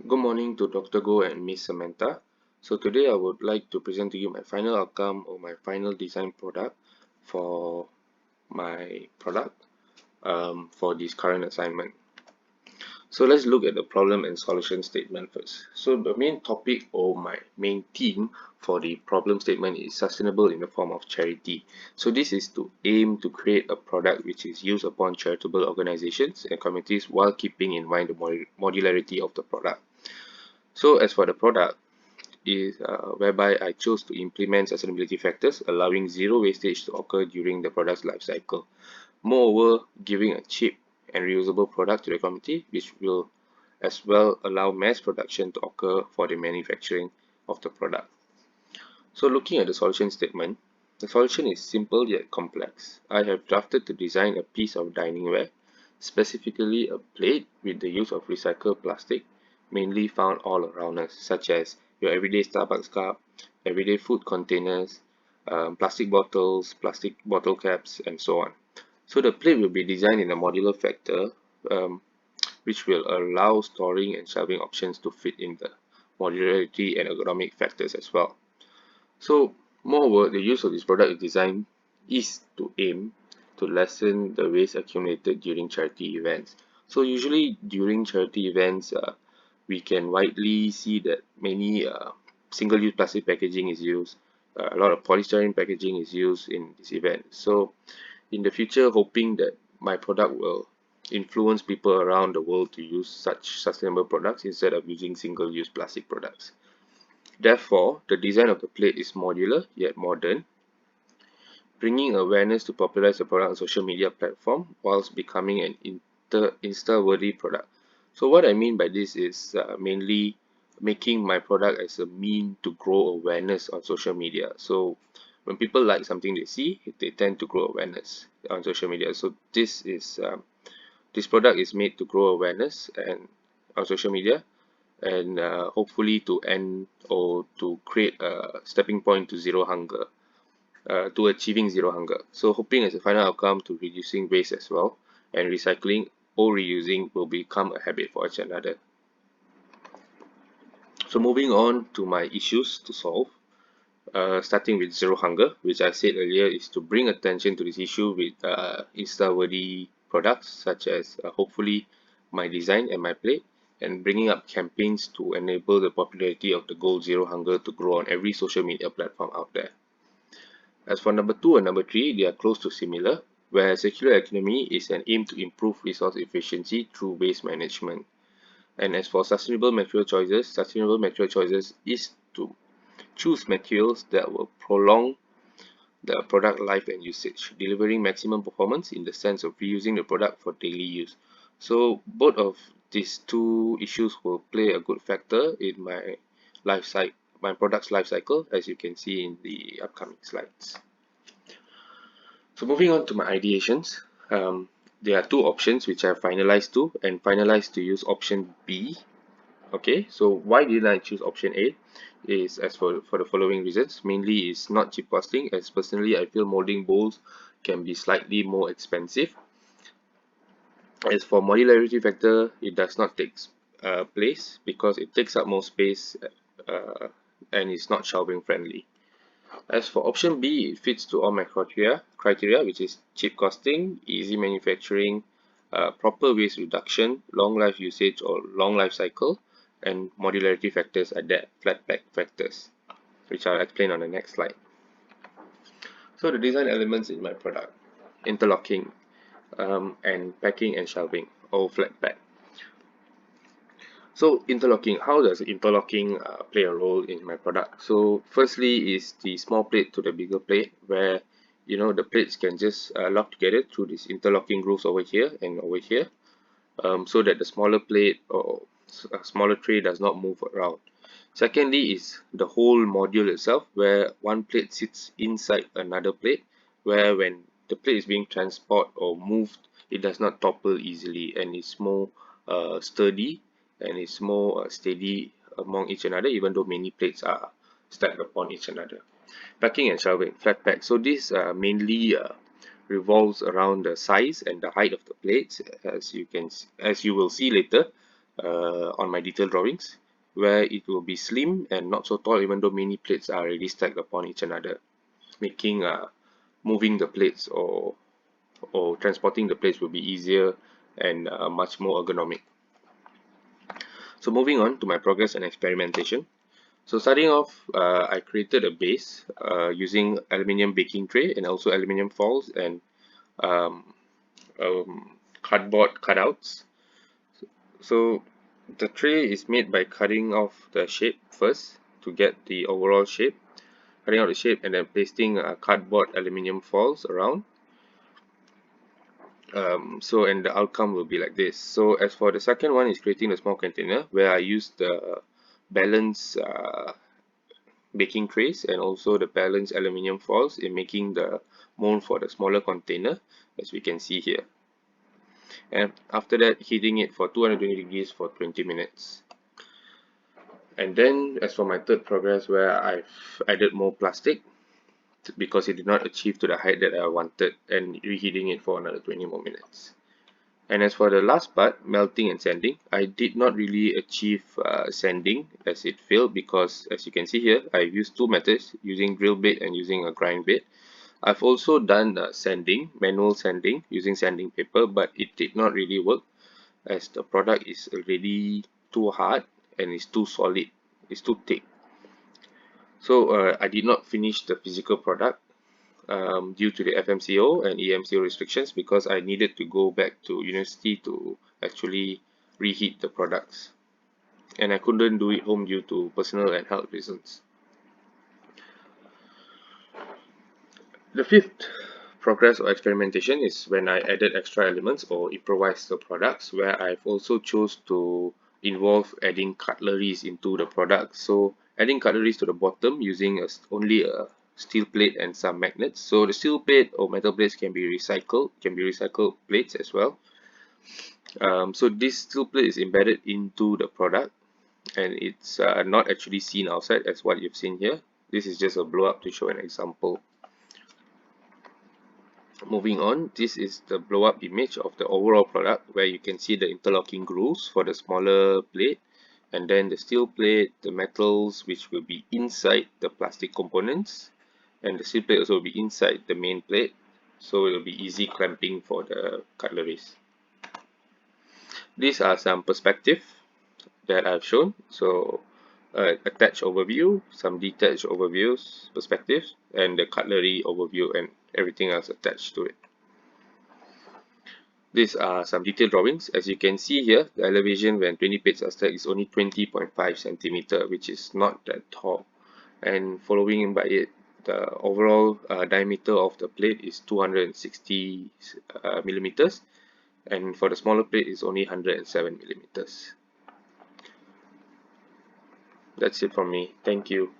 Good morning to Dr. Go and Miss Samantha. So today I would like to present to you my final outcome or my final design product for my product for this current assignment. So let's look at the problem and solution statement first. So the main topic or my main theme for the problem statement is sustainable in the form of charity. So this is to aim to create a product which is used upon charitable organizations and communities while keeping in mind the modularity of the product. So as for the product, is whereby I chose to implement sustainability factors, allowing zero wastage to occur during the product's life cycle. Moreover, giving a cheap and reusable product to the community, which will as well allow mass production to occur for the manufacturing of the product. So looking at the solution statement, the solution is simple yet complex. I have drafted to design a piece of diningware, specifically a plate with the use of recycled plastic, mainly found all around us, such as your everyday Starbucks cup, everyday food containers, plastic bottles, plastic bottle caps, and so on. So the plate will be designed in a modular factor, um, which will allow storing and shelving options to fit in the modularity and ergonomic factors as well. So, moreover, the use of this product design is to aim to lessen the waste accumulated during charity events. So, usually during charity events, we can widely see that many single-use plastic packaging is used. A lot of polystyrene packaging is used in this event. So, in the future, hoping that my product will influence people around the world to use such sustainable products instead of using single-use plastic products. Therefore, the design of the plate is modular yet modern, bringing awareness to popularize the product on social media platform whilst becoming an Insta-worthy product. So what I mean by this is mainly making my product as a mean to grow awareness on social media. So when people like something they see, they tend to grow awareness on social media. So this product is made to grow awareness and on social media and hopefully to end or to create a stepping point to zero hunger, to achieving zero hunger. So hoping as a final outcome to reducing waste as well, and recycling or reusing will become a habit for each another. So moving on to my issues to solve, starting with zero hunger, which I said earlier is to bring attention to this issue with Insta-worthy products such as hopefully my design and my plate, and bringing up campaigns to enable the popularity of the goal zero hunger to grow on every social media platform out there. As for number 2 and number 3, they are close to similar, where circular economy is an aim to improve resource efficiency through waste management. And as for sustainable material choices is to choose materials that will prolong the product life and usage, delivering maximum performance in the sense of reusing the product for daily use. So both of these two issues will play a good factor in my product's life cycle, as you can see in the upcoming slides. So moving on to my ideations, there are two options which I finalized to and finalized to use option B. Okay, so why did I choose option A? Is as for the following reasons. Mainly is not cheap costing, as personally I feel molding bowls can be slightly more expensive. As for modularity factor, it does not take place because it takes up more space uh, and is not shelving friendly. As for option B, it fits to all my criteria, which is cheap costing, easy manufacturing, proper waste reduction, long life usage or long life cycle, and modularity factors are that flat pack factors, which I'll explain on the next slide. So the design elements in my product, interlocking and packing and shelving, all flat pack. So interlocking, how does interlocking play a role in my product? So firstly is the small plate to the bigger plate, where the plates can just lock together through this interlocking grooves over here and over here, so that the smaller plate or a smaller tray does not move around. Secondly is the whole module itself, where one plate sits inside another plate, where when the plate is being transported or moved, it does not topple easily and it's more sturdy and it's more steady among each another, even though many plates are stacked upon each another. Packing and shelving, flat pack. So this mainly revolves around the size and the height of the plates, as you will see later. on my detailed drawings, where it will be slim and not so tall, even though many plates are already stacked upon each another, making moving the plates or transporting the plates will be easier and much more ergonomic. So moving on to my progress and experimentation. So starting off, I created a base using aluminium baking tray and also aluminium foils and um, cardboard cutouts. So the tray is made by cutting off the shape first to get the overall shape, cutting out the shape and then pasting cardboard aluminium foils around. And the outcome will be like this. So as for the second one is creating a small container where I use the balance baking trays and also the balanced aluminium foils in making the mold for the smaller container, as we can see here. And after that, heating it for 220 degrees for 20 minutes. And then as for my third progress, where I've added more plastic because it did not achieve to the height that I wanted, and reheating it for another 20 more minutes. And as for the last part, melting and sanding, I did not really achieve sanding as it failed because as you can see here, I've used two methods using drill bit and using a grind bit. I've also done sanding, manual sanding using sanding paper, but it did not really work as the product is already too hard and it's too solid, it's too thick. So I did not finish the physical product due to the FMCO and EMCO restrictions because I needed to go back to university to actually reheat the products. And I couldn't do it home due to personal and health reasons. The fifth progress or experimentation is when I added extra elements or improvised the products, where I've also chose to involve adding cutleries into the product. So adding cutleries to the bottom using only a steel plate and some magnets. So the steel plate or metal plates can be recycled plates as well. So this steel plate is embedded into the product and it's not actually seen outside as what you've seen here. This is just a blow up to show an example. Moving on, this is the blow up image of the overall product where you can see the interlocking grooves for the smaller plate and then the steel plate, the metals which will be inside the plastic components, and the steel plate also will be inside the main plate, so it will be easy clamping for the cutleries. These are some perspective that I've shown. So attached overview, some detached overviews, perspectives, and the cutlery overview and everything else attached to it. These are some detailed drawings. As you can see here, the elevation when 20 plates are stacked is only 20.5 centimeter, which is not that tall. And following by it, the overall diameter of the plate is 260 millimeters, and for the smaller plate is only 107 millimeters. That's it from me. Thank you.